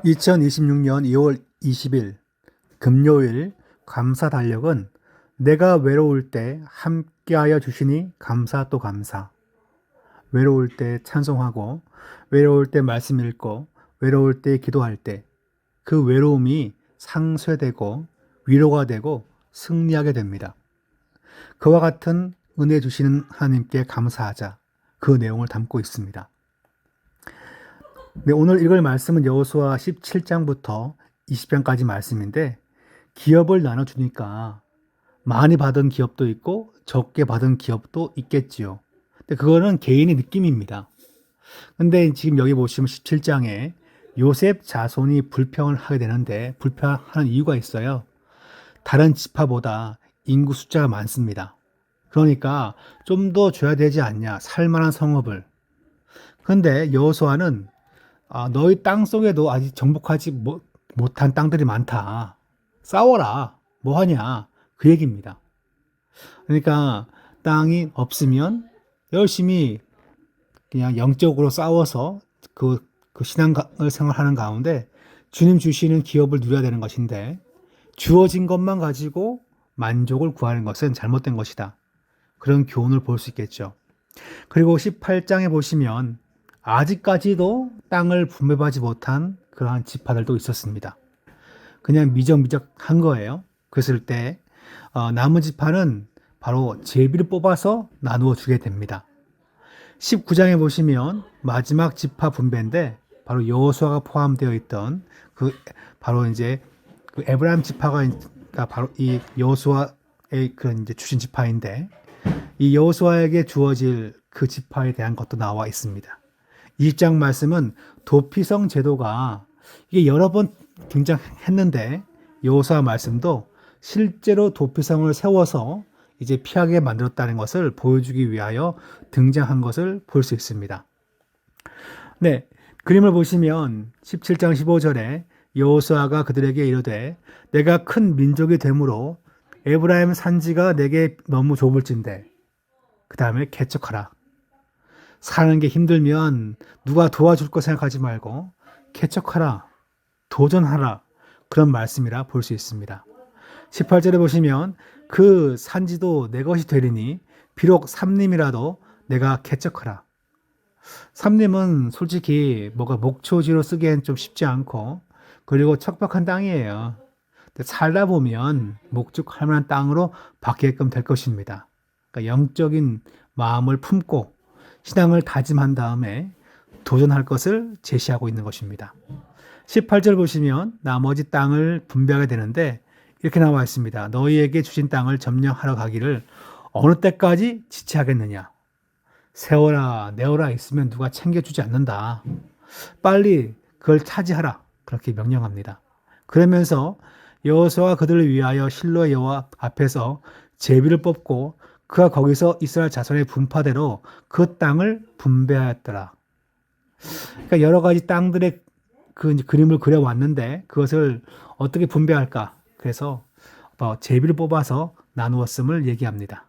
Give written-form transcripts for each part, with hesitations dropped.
2026년 2월 20일 금요일 감사 달력은 내가 외로울 때 함께하여 주시니 감사 또 감사. 외로울 때 찬송하고, 외로울 때 말씀 읽고, 외로울 때 기도할 때 그 외로움이 상쇄되고 위로가 되고 승리하게 됩니다. 그와 같은 은혜 주시는 하나님께 감사하자. 그 내용을 담고 있습니다. 네, 오늘 읽을 말씀은 여호수아 17장부터 20장까지 말씀인데 기업을 나눠주니까 많이 받은 기업도 있고 적게 받은 기업도 있겠지요. 근데 그거는 개인의 느낌입니다. 근데 지금 여기 보시면 17장에 요셉 자손이 불평을 하게 되는데 불평하는 이유가 있어요. 다른 지파보다 인구 숫자가 많습니다. 그러니까 좀 더 줘야 되지 않냐, 살만한 성읍을. 근데 여호수아는 너희 땅 속에도 아직 정복하지 못한 땅들이 많다. 싸워라. 뭐 하냐. 그 얘기입니다. 그러니까 땅이 없으면 열심히 그냥 영적으로 싸워서 그 신앙을 생활하는 가운데 주님 주시는 기업을 누려야 되는 것인데 주어진 것만 가지고 만족을 구하는 것은 잘못된 것이다. 그런 교훈을 볼 수 있겠죠. 그리고 18장에 보시면 아직까지도 땅을 분배하지 못한 그러한 지파들도 있었습니다. 그냥 미적미적한 거예요. 그랬을 때 남은 지파는 바로 제비를 뽑아서 나누어 주게 됩니다. 19장에 보시면 마지막 지파 분배인데 바로 여호수아가 포함되어 있던 그 바로 이제 그 에브라임 지파가 바로 이 여호수아의 그런 이제 출신 지파인데 이 여호수아에게 주어질 그 지파에 대한 것도 나와 있습니다. 20장 말씀은 도피성 제도가 이게 여러 번 등장했는데 여호수아 말씀도 실제로 도피성을 세워서 이제 피하게 만들었다는 것을 보여주기 위하여 등장한 것을 볼 수 있습니다. 네, 그림을 보시면 17장 15절에 여호수아가 그들에게 이르되 내가 큰 민족이 되므로 에브라임 산지가 내게 너무 좁을진대. 그 다음에 개척하라. 사는 게 힘들면 누가 도와줄 거 생각하지 말고 개척하라. 도전하라. 그런 말씀이라 볼 수 있습니다. 18절에 보시면 그 산지도 내 것이 되리니 비록 삼림이라도 내가 개척하라. 삼림은 솔직히 뭐가 목초지로 쓰기엔 좀 쉽지 않고 그리고 척박한 땅이에요. 살다 보면 목축할 만한 땅으로 바뀌게끔 될 것입니다. 그러니까 영적인 마음을 품고 신앙을 다짐한 다음에 도전할 것을 제시하고 있는 것입니다. 18절 보시면 나머지 땅을 분배하게 되는데 이렇게 나와 있습니다. 너희에게 주신 땅을 점령하러 가기를 어느 때까지 지체하겠느냐. 세워라 내어라 있으면 누가 챙겨주지 않는다. 빨리 그걸 차지하라. 그렇게 명령합니다. 그러면서 여호수아가 그들을 위하여 실로의 여호와 앞에서 제비를 뽑고 그가 거기서 이스라엘 자손의 분파대로 그 땅을 분배하였더라. 그러니까 여러 가지 땅들의 그 그림을 그려왔는데 그것을 어떻게 분배할까? 그래서 제비를 뽑아서 나누었음을 얘기합니다.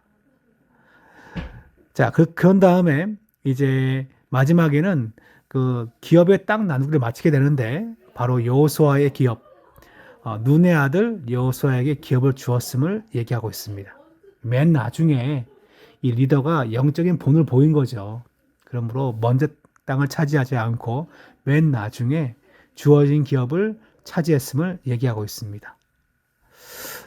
자, 그런 다음에 이제 마지막에는 그 기업의 땅 나누기를 마치게 되는데 바로 여호수아의 기업, 눈의 아들 여호수아에게 기업을 주었음을 얘기하고 있습니다. 맨 나중에 이 리더가 영적인 본을 보인 거죠. 그러므로 먼저 땅을 차지하지 않고 맨 나중에 주어진 기업을 차지했음을 얘기하고 있습니다.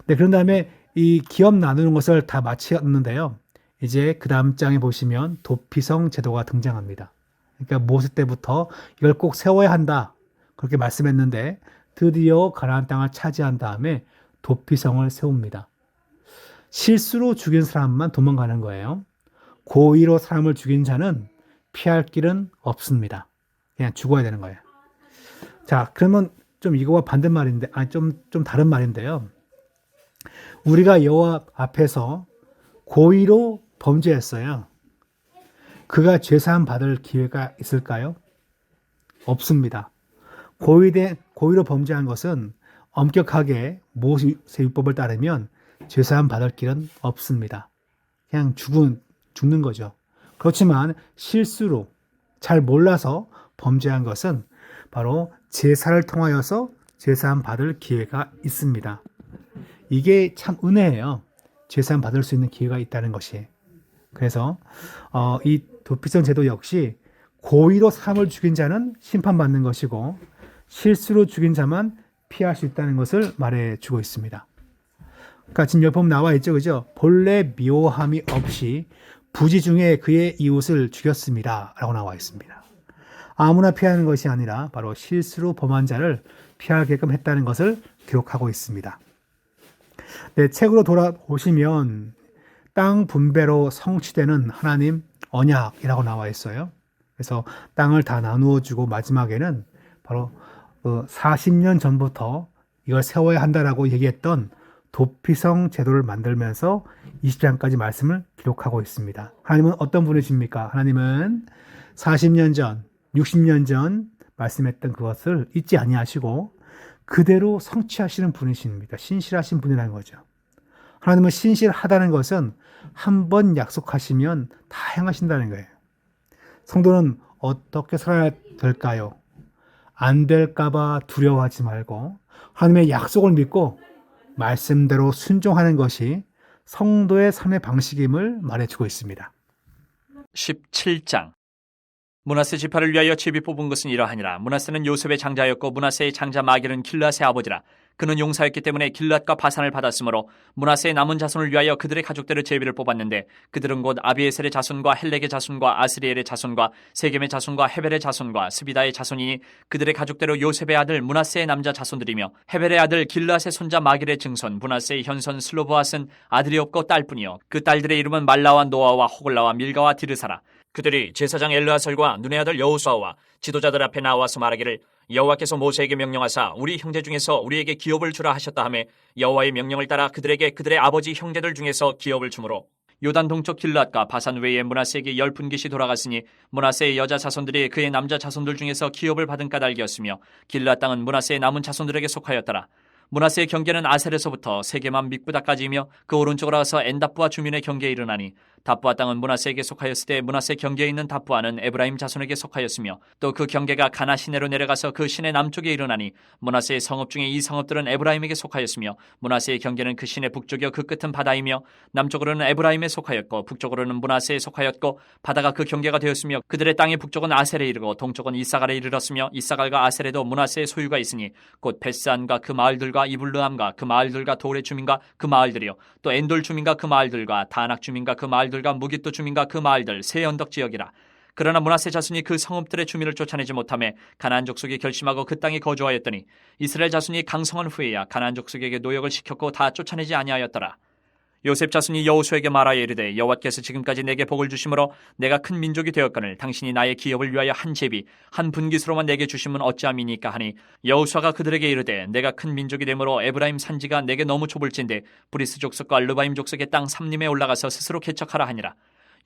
네, 그런 다음에 이 기업 나누는 것을 다 마쳤는데요. 이제 그 다음 장에 보시면 도피성 제도가 등장합니다. 그러니까 모세 때부터 이걸 꼭 세워야 한다. 그렇게 말씀했는데 드디어 가나안 땅을 차지한 다음에 도피성을 세웁니다. 실수로 죽인 사람만 도망가는 거예요. 고의로 사람을 죽인 자는 피할 길은 없습니다. 그냥 죽어야 되는 거예요. 자, 그러면 좀 이거와 반대말인데, 좀 다른 말인데요. 우리가 여호와 앞에서 고의로 범죄했어요. 그가 죄사함 받을 기회가 있을까요? 없습니다. 고의로 범죄한 것은 엄격하게 모세율법을 따르면 죄사함 받을 길은 없습니다. 그냥 죽는 거죠. 그렇지만 실수로 잘 몰라서 범죄한 것은 바로 제사를 통하여서 제사함 받을 기회가 있습니다. 이게 참 은혜예요. 제사함 받을 수 있는 기회가 있다는 것이. 그래서 이 도피성 제도 역시 고의로 사람을 죽인 자는 심판받는 것이고 실수로 죽인 자만 피할 수 있다는 것을 말해주고 있습니다. 그러니까 지금 옆에 보면 나와 있죠, 그죠? 본래 미워함이 없이 부지 중에 그의 이웃을 죽였습니다. 라고 나와 있습니다. 아무나 피하는 것이 아니라 바로 실수로 범한 자를 피하게끔 했다는 것을 기록하고 있습니다. 네, 책으로 돌아오시면 땅 분배로 성취되는 하나님 언약이라고 나와 있어요. 그래서 땅을 다 나누어 주고 마지막에는 바로 40년 전부터 이걸 세워야 한다라고 얘기했던 도피성 제도를 만들면서 20장까지 말씀을 기록하고 있습니다. 하나님은 어떤 분이십니까? 하나님은 40년 전, 60년 전 말씀했던 그것을 잊지 아니하시고 그대로 성취하시는 분이십니다. 신실하신 분이라는 거죠. 하나님은 신실하다는 것은 한 번 약속하시면 다 행하신다는 거예요. 성도는 어떻게 살아야 될까요? 안 될까봐 두려워하지 말고 하나님의 약속을 믿고 말씀대로 순종하는 것이 성도의 삶의 방식임을 말해주고 있습니다. 17장 므낫세 지파를 위하여 제비 뽑은 것은 이러하니라. 므낫세는 요셉의 장자였고 므낫세의 장자 마길은 길앗의 아버지라. 그는 용사였기 때문에 길앗과 바산을 받았으므로 므낫세의 남은 자손을 위하여 그들의 가족들의 제비를 뽑았는데 그들은 곧 아비에셀의 자손과 헬렉의 자손과 아스리엘의 자손과 세겜의 자손과 헤벨의 자손과 스비다의 자손이니 그들의 가족대로 요셉의 아들 므낫세의 남자 자손들이며 헤벨의 아들 길앗의 손자 마길의 증손 므낫세의 현손 슬로브앗은 아들이 없고 딸뿐이요 그 딸들의 이름은 말라와 노아와 호글라와 밀가와 디르사라. 그들이 제사장 엘르아살과 눈의 아들 여호수아와 지도자들 앞에 나와서 말하기를 여호와께서 모세에게 명령하사 우리 형제 중에서 우리에게 기업을 주라 하셨다 하매 여호와의 명령을 따라 그들에게 그들의 아버지 형제들 중에서 기업을 주므로 요단 동쪽 길앗과 바산 외에 므낫세에게 10분깃이 돌아갔으니 므낫세의 여자 자손들이 그의 남자 자손들 중에서 기업을 받은 까닭이었으며 길앗 땅은 므낫세의 남은 자손들에게 속하였더라. 므낫세의 경계는 아셀에서부터 세게만 믹부다까지이며 그 오른쪽으로 가서 엔답부아 주민의 경계에 이르나니 답부아 땅은 므낫세에게 속하였을 때 므낫세 경계에 있는 답부아는 에브라임 자손에게 속하였으며 또 그 경계가 가나 시내로 내려가서 그 시내 남쪽에 이르나니 므낫세의 성읍 중에 이 성읍들은 에브라임에게 속하였으며 므낫세의 경계는 그 시내 북쪽이요 그 끝은 바다이며 남쪽으로는 에브라임에 속하였고 북쪽으로는 므낫세에 속하였고 바다가 그 경계가 되었으며 그들의 땅의 북쪽은 아셀에 이르고 동쪽은 이사갈에 이르렀으며 이사갈과 아셀에도 므낫세의 소유가 있으니 곧 베스안과 그 마을들과 이블르함과 그 마을들과 도울의 주민과 그 마을들이요 또 엔돌 주민과 그 마을들과 다낙 주민과 그 마을들과 무깃도 주민과 그 마을들 세 언덕 지역이라. 그러나 므낫세 자손이 그 성읍들의 주민을 쫓아내지 못하매 가나안 족속이 결심하고 그 땅에 거주하였더니 이스라엘 자손이 강성한 후에야 가나안 족속에게 노역을 시켰고 다 쫓아내지 아니하였더라. 요셉 자손이 여호수아에게 말하여 이르되 여호와께서 지금까지 내게 복을 주심으로 내가 큰 민족이 되었거늘 당신이 나의 기업을 위하여 한 제비 한 분깃으로만 내게 주심은 어찌함이니까 하니 여호수아가 그들에게 이르되 내가 큰 민족이 되므로 에브라임 산지가 내게 너무 좁을진데 브리스 족속과 르바임 족속의 땅 삼림에 올라가서 스스로 개척하라 하니라.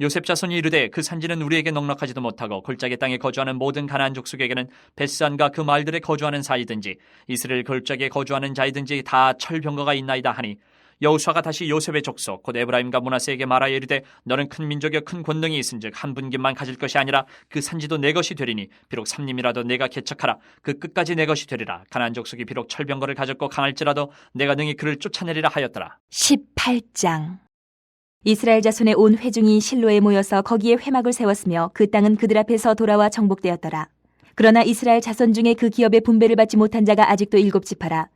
요셉 자손이 이르되 그 산지는 우리에게 넉넉하지도 못하고 골짜기 땅에 거주하는 모든 가나안 족속에게는 베스안과 그 마을들에 거주하는 사이든지 이스라엘 골짜기에 거주하는 자이든지 다 철병거가 있나이다 하니 여호수아가 다시 요셉의 족속 곧 에브라임과 므낫세에게 말하여 이르되 너는 큰 민족이여 큰 권능이 있은즉 한 분깃만 가질 것이 아니라 그 산지도 내 것이 되리니 비록 삼림이라도 내가 개척하라 그 끝까지 내 것이 되리라. 가나안 족속이 비록 철병거를 가졌고 강할지라도 내가 능히 그를 쫓아내리라 하였더라. 18장 이스라엘 자손의 온 회중이 실로에 모여서 거기에 회막을 세웠으며 그 땅은 그들 앞에서 돌아와 정복되었더라. 그러나 이스라엘 자손 중에 그 기업의 분배를 받지 못한 자가 아직도 7지파라.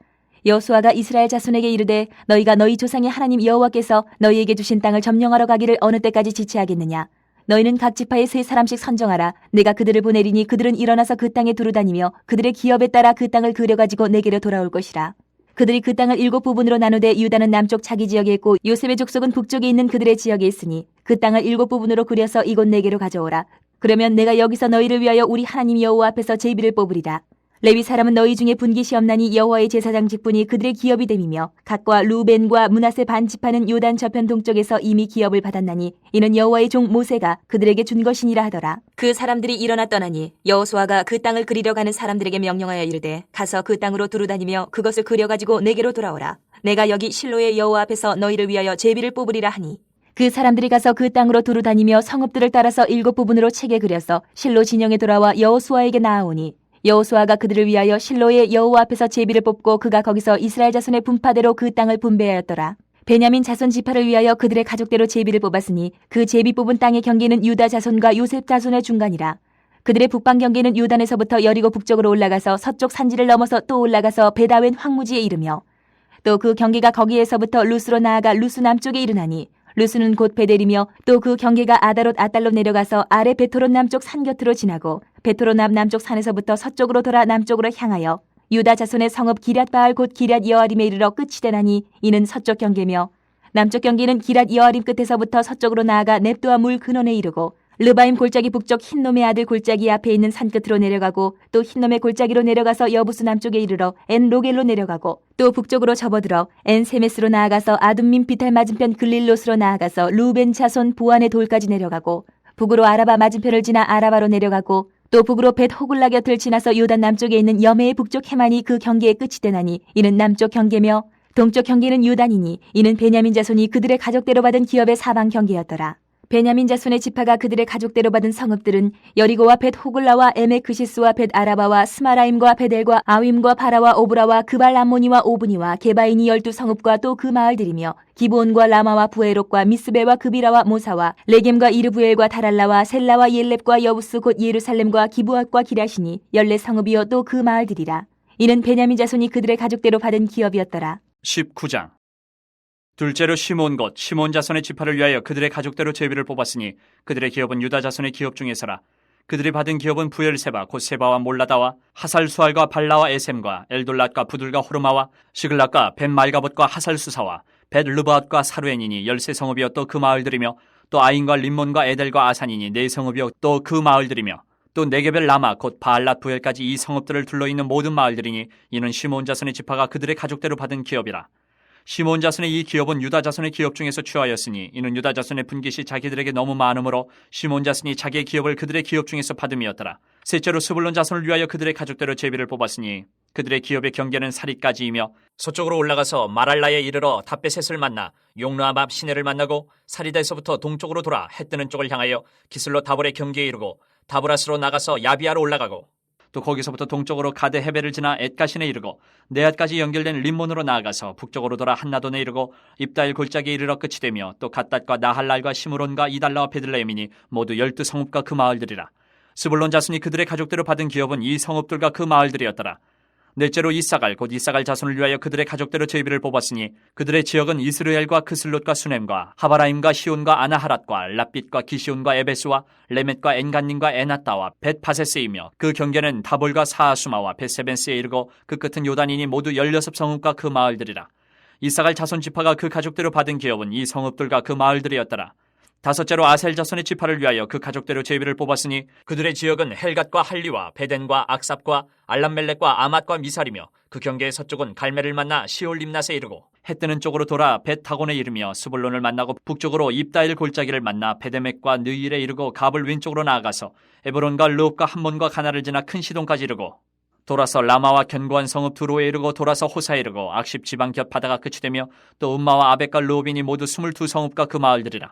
여호수아가 이스라엘 자손에게 이르되 너희가 너희 조상의 하나님 여호와께서 너희에게 주신 땅을 점령하러 가기를 어느 때까지 지체하겠느냐. 너희는 각 지파에 3사람씩 선정하라. 내가 그들을 보내리니 그들은 일어나서 그 땅에 두루다니며 그들의 기업에 따라 그 땅을 그려가지고 내게로 돌아올 것이라. 그들이 그 땅을 7부분으로 나누되 유다는 남쪽 자기 지역에 있고 요셉의 족속은 북쪽에 있는 그들의 지역에 있으니 그 땅을 7부분으로 그려서 이곳 내게로 가져오라. 그러면 내가 여기서 너희를 위하여 우리 하나님 여호와 앞에서 제비를 뽑으리라. 레위 사람은 너희 중에 분깃이 없나니 여호와의 제사장 직분이 그들의 기업이 됨이며 gad과 루벤과 므낫세 반 지파는 요단 저편 동쪽에서 이미 기업을 받았나니 이는 여호와의 종 모세가 그들에게 준 것이니라 하더라. 그 사람들이 일어나 떠나니 여호수아가 그 땅을 그리려 가는 사람들에게 명령하여 이르되 가서 그 땅으로 두루다니며 그것을 그려가지고 내게로 돌아오라. 내가 여기 실로의 여호와 앞에서 너희를 위하여 제비를 뽑으리라 하니 그 사람들이 가서 그 땅으로 두루다니며 성읍들을 따라서 7부분으로 채게 그려서 실로 진영에 돌아와 여호수아에게 나아오니 여호수아가 그들을 위하여 실로의 여호와 앞에서 제비를 뽑고 그가 거기서 이스라엘 자손의 분파대로 그 땅을 분배하였더라. 베냐민 자손 지파를 위하여 그들의 가족대로 제비를 뽑았으니 그 제비 뽑은 땅의 경계는 유다 자손과 요셉 자손의 중간이라. 그들의 북방 경계는 요단에서부터 여리고 북쪽으로 올라가서 서쪽 산지를 넘어서 또 올라가서 베다웬 황무지에 이르며 또 그 경계가 거기에서부터 루스로 나아가 루스 남쪽에 이르나니 루스는 곧 베델이며 또 그 경계가 아다롯 아달로 내려가서 아래 베토롯 남쪽 산 곁으로 지나고 베토롯 남쪽 산에서부터 서쪽으로 돌아 남쪽으로 향하여 유다 자손의 성읍 기럇 바알 곧 기럇 여아림에 이르러 끝이 되나니 이는 서쪽 경계며 남쪽 경계는 기럇 여아림 끝에서부터 서쪽으로 나아가 넵도아 물 근원에 이르고 르바임 골짜기 북쪽 흰놈의 아들 골짜기 앞에 있는 산 끝으로 내려가고 또 흰놈의 골짜기로 내려가서 여부스 남쪽에 이르러 엔 로겔로 내려가고 또 북쪽으로 접어들어 엔 세메스로 나아가서 아둠민 비탈 맞은편 글릴롯으로 나아가서 루벤 자손 보안의 돌까지 내려가고 북으로 아라바 맞은편을 지나 아라바로 내려가고 또 북으로 벳 호글라 곁을 지나서 요단 남쪽에 있는 여메의 북쪽 해만이 그 경계의 끝이 되나니 이는 남쪽 경계며 동쪽 경계는 요단이니 이는 베냐민 자손이 그들의 가족대로 받은 기업의 사방 경계였더라. 베냐민 자손의 지파가 그들의 가족대로 받은 성읍들은 여리고와 벳 호글라와 에메크시스와 벳 아라바와 스마라임과 베델과 아윈과 바라와 오브라와 그발 암모니와 오브니와 게바인이 12성읍과 또 그 마을들이며 기브온과 라마와 부에롯과 미스베와 그비라와 모사와 레겜과 이르부엘과 다랄라와 셀라와 옐렙과 여부스 곧 예루살렘과 기브앗과 기라시니 14성읍이요 또 그 마을들이라. 이는 베냐민 자손이 그들의 가족대로 받은 기업이었더라. 19장. 둘째로 시몬 곧 시몬 자손의 지파를 위하여 그들의 가족대로 제비를 뽑았으니 그들의 기업은 유다 자손의 기업 중에서라. 그들이 받은 기업은 부엘세바 곧 세바와 몰라다와 하살수알과 발라와 에셈과 엘돌랏과 부들과 호르마와 시글락과 벳 말가봇과 하살수사와 벳 르바앗과 사루엔이니 13성읍이요 또 그 마을들이며 또 아인과 림몬과 에델과 아산이니 4성읍이요 또 그 마을들이며 또 네게벨 라마 곧 바알랏 부엘까지 이 성읍들을 둘러있는 모든 마을들이니 이는 시몬 자손의 지파가 그들의 가족대로 받은 기업이라. 시몬 자손의 이 기업은 유다 자손의 기업 중에서 취하였으니 이는 유다 자손의 분깃이 자기들에게 너무 많으므로 시몬 자손이 자기의 기업을 그들의 기업 중에서 받음이었더라. 셋째로 스불론 자손을 위하여 그들의 가족대로 제비를 뽑았으니 그들의 기업의 경계는 사리까지이며 서쪽으로 올라가서 마랄라에 이르러 다베셋을 만나 용르암 앞 시내를 만나고 사리다에서부터 동쪽으로 돌아 해 뜨는 쪽을 향하여 기슬로 다볼의 경계에 이르고 다브라스로 나가서 야비아로 올라가고 또 거기서부터 동쪽으로 가데 헤벨을 지나 엣가신에 이르고 네앗까지 연결된 림몬으로 나아가서 북쪽으로 돌아 한나돈에 이르고 입다일 골짜기에 이르러 끝이 되며 또 갓닷과 나할랄과 시므론과 이달라와 베들레헴이니 모두 12성읍과 그 마을들이라. 스불론 자손이 그들의 가족대로 받은 기업은 이 성읍들과 그 마을들이었더라. 넷째로 이사갈 곧 이사갈 자손을 위하여 그들의 가족대로 제비를 뽑았으니 그들의 지역은 이스르엘과 크슬롯과 수넴과 하바라임과 시온과 아나하랏과 랍빗과 기시온과 에베스와 레멧과 엔간님과 에나따와 벳파세스이며 그 경계는 다볼과 사하수마와 벳세벤스에 이르고 그 끝은 요단이니 모두 16성읍과 그 마을들이라. 이사갈 자손 지파가 그 가족대로 받은 기업은 이 성읍들과 그 마을들이었더라. 다섯째로 아셀 자손의 지파를 위하여 그 가족대로 제비를 뽑았으니 그들의 지역은 헬갓과 할리와 베덴과 악삽과 알람멜렉과 아맛과 미살이며 그 경계의 서쪽은 갈멜을 만나 시올림낫에 이르고 해 뜨는 쪽으로 돌아 벳다곤에 이르며 스불론을 만나고 북쪽으로 입다일 골짜기를 만나 베데멕과 느일에 이르고 갑을 왼쪽으로 나아가서 에브론과 르옵과 함몬과 가나를 지나 큰 시돈까지 이르고 돌아서 라마와 견고한 성읍 두로에 이르고 돌아서 호사에 이르고 악십 지방 곁 바다가 끝이 되며 또 음마와 아벡과 르오빈이 모두 22성읍과 그 마을들이라.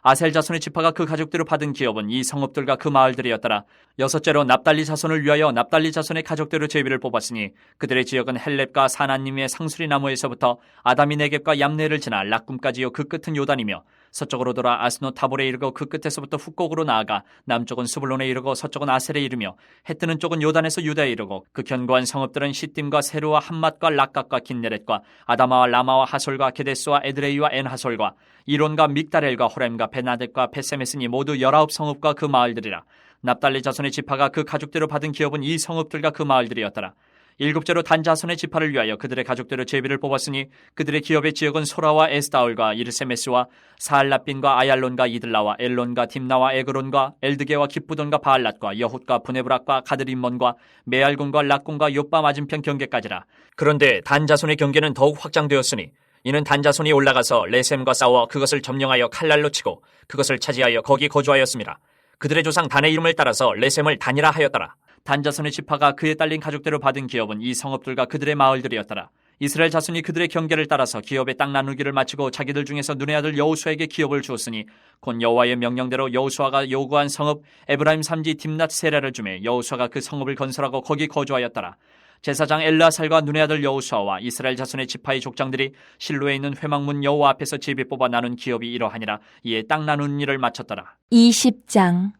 아셀 자손의 지파가 그 가족대로 받은 기업은 이 성읍들과 그 마을들이었더라. 여섯째로 납달리 자손을 위하여 납달리 자손의 가족대로 제비를 뽑았으니 그들의 지역은 헬렙과 사나님의 상수리 나무에서부터 아다미 네겝과 얌네를 지나 락꿈까지요 그 끝은 요단이며 서쪽으로 돌아 아스노 타볼에 이르고 그 끝에서부터 훅곡으로 나아가 남쪽은 스불론에 이르고 서쪽은 아셀에 이르며 해 뜨는 쪽은 요단에서 유다에 이르고 그 견고한 성읍들은 시딤과 세루와 함맛과 락각과 긴네렛과 아다마와 라마와 하솔과 게데스와 에드레이와 엔하솔과 이론과 믹다렐과 호렘과 베나덱과 베세메스니 모두 19성읍과 그 마을들이라. 납달리 자손의 지파가 그 가족대로 받은 기업은 이 성읍들과 그 마을들이었더라. 일곱째로 단 자손의 지파를 위하여 그들의 가족대로 제비를 뽑았으니 그들의 기업의 지역은 소라와 에스다올과 이르세메스와 사알라빈과 아얄론과 이들라와 엘론과 딥나와 에그론과 엘드게와 기쁘돈과 바알랏과 여훗과 부네브락과 가드림몬과 메알군과 락군과 요빠 맞은편 경계까지라. 그런데 단 자손의 경계는 더욱 확장되었으니 이는 단 자손이 올라가서 레셈과 싸워 그것을 점령하여 칼날로 치고 그것을 차지하여 거기 거주하였습니다. 그들의 조상 단의 이름을 따라서 레셈을 단이라 하였더라. 단 자손의 지파가 그에 딸린 가족대로 받은 기업은 이 성읍들과 그들의 마을들이었더라. 이스라엘 자손이 그들의 경계를 따라서 기업의 땅 나누기를 마치고 자기들 중에서 눈의 아들 여호수아에게 기업을 주었으니 곧 여호와의 명령대로 여호수아가 요구한 성읍 에브라임 산지 딥낫 세라를 주매 여호수아가 그 성읍을 건설하고 거기 거주하였더라. 제사장 엘르아살과 눈의 아들 여호수아와 이스라엘 자손의 지파의 족장들이 실로에 있는 회막문 여호와 앞에서 제비 뽑아 나눈 기업이 이러하니라. 이에 땅 나누는 일을 마쳤더라. 20장.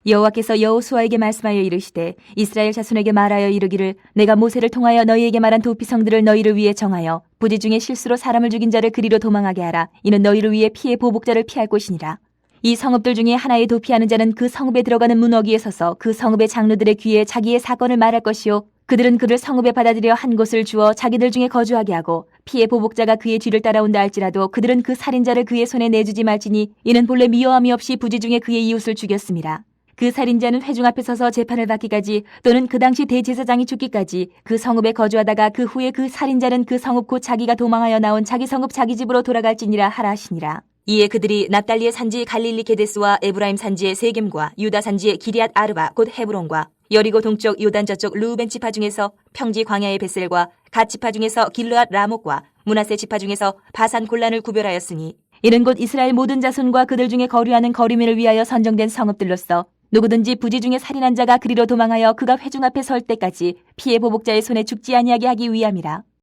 여호와께서 여호수아에게 말씀하여 이르시되 이스라엘 자손에게 말하여 이르기를 내가 모세를 통하여 너희에게 말한 도피성들을 너희를 위해 정하여 부지 중에 실수로 사람을 죽인 자를 그리로 도망하게 하라. 이는 너희를 위해 피해 보복자를 피할 곳이니라. 이 성읍들 중에 하나에 도피하는 자는 그 성읍에 들어가는 문 어귀에 서서 그 성읍의 장로들의 귀에 자기의 사건을 말할 것이요 그들은 그를 성읍에 받아들여 한 곳을 주어 자기들 중에 거주하게 하고 피해 보복자가 그의 뒤를 따라온다 할지라도 그들은 그 살인자를 그의 손에 내주지 말지니 이는 본래 미워함이 없이 부지 중에 그의 이웃을 죽였음이라. 그 살인자는 회중 앞에 서서 재판을 받기까지 또는 그 당시 대제사장이 죽기까지 그 성읍에 거주하다가 그 후에 그 살인자는 그 성읍 곧 자기가 도망하여 나온 자기 성읍 자기 집으로 돌아갈지니라 하라 하시니라. 이에 그들이 납달리의 산지 갈릴리 게데스와 에브라임 산지의 세겜과 유다 산지의 기리앗 아르바 곧 헤브론과 여리고 동쪽 요단 저쪽 르우벤 지파 중에서 평지 광야의 베셀과 갓 지파 중에서 길르앗 라목과 므낫세 지파 중에서 바산 골란을 구별하였으니 이는 곧 이스라엘 모든 자손과 그들 중에 거류하는 거류민을 위하여 선정된 성읍들로서 누구든지 부지 중에 살인한 자가 그리로 도망하여 그가 회중 앞에 설 때까지 피해 보복자의 손에 죽지 아니하게 하기 위함이라.